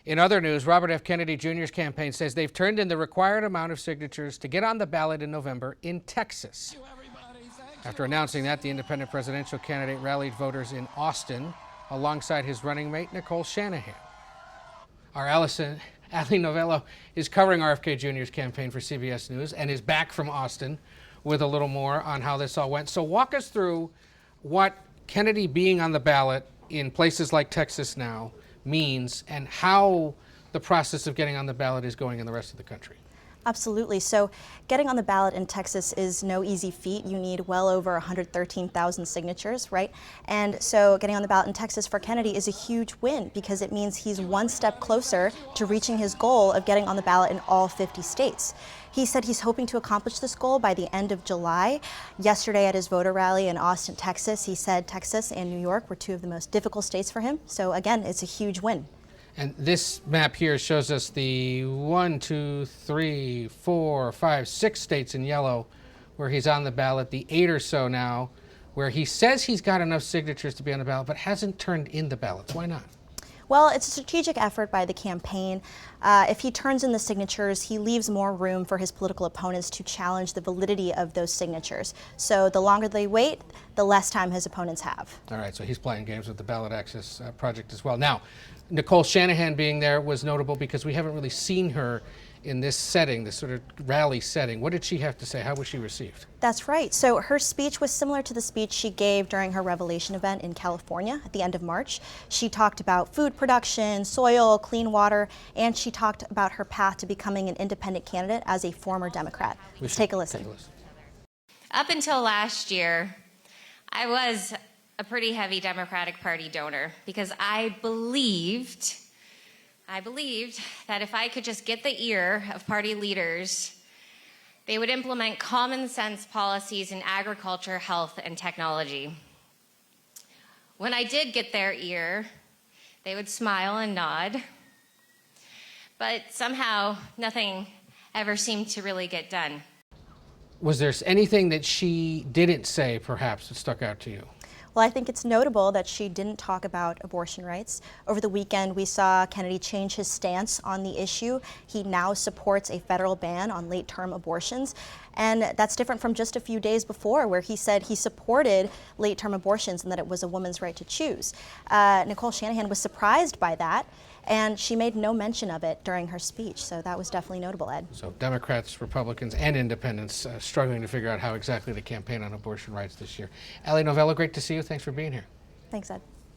In other news, Robert F. Kennedy Jr.'s campaign says they've turned in the required amount of signatures to get on the ballot in November in Texas. After announcing that, the independent presidential candidate rallied voters in Austin alongside his running mate, Nicole Shanahan. Our Allison Novelo is covering RFK Jr.'s campaign for CBS News and is back from Austin with a little more on how this all went. So walk us through what Kennedy being on the ballot in places like Texas now means and how the process of getting on the ballot is going in the rest of the country. Absolutely. So getting on the ballot in Texas is no easy feat. You need well over 113,000 signatures, right? And so getting on the ballot in Texas for Kennedy is a huge win because it means he's one step closer to reaching his goal of getting on the ballot in all 50 states. He said he's hoping to accomplish this goal by the end of July. Yesterday at his voter rally in Austin, Texas, he said Texas and New York were two of the most difficult states for him. So again, it's a huge win. And this map here shows us the 6 states in yellow where he's on the ballot, the 8 or so now where he says he's got enough signatures to be on the ballot but hasn't turned in the ballots. Why not? Well, it's a strategic effort by the campaign. If he turns in the signatures, he leaves more room for his political opponents to challenge the validity of those signatures. So the longer they wait, the less time his opponents have. All right, so he's playing games with the Ballot Access Project as well. Now, Nicole Shanahan being there was notable because we haven't really seen her in this setting, this sort of rally setting. What did she have to say? How was she received? That's right. So her speech was similar to the speech she gave during her Revelation event in California at the end of March. She talked about food production, soil, clean water, and she talked about her path to becoming an independent candidate as a former Democrat. Let's take a listen. Up until last year, I was a pretty heavy Democratic Party donor because I believed that if I could just get the ear of party leaders, they would implement common sense policies in agriculture, health, and technology. When I did get their ear, they would smile and nod, but somehow nothing ever seemed to really get done. Was there anything that she didn't say, perhaps, that stuck out to you? Well, I think it's notable that she didn't talk about abortion rights. Over the weekend, we saw Kennedy change his stance on the issue. He now supports a federal ban on late-term abortions. And that's different from just a few days before, where he said he supported late-term abortions and that it was a woman's right to choose. Nicole Shanahan was surprised by that, and she made no mention of it during her speech. So that was definitely notable, Ed. So Democrats, Republicans, and independents struggling to figure out how exactly to campaign on abortion rights this year. Allison Novelo, great to see you. Thanks for being here. Thanks, Ed.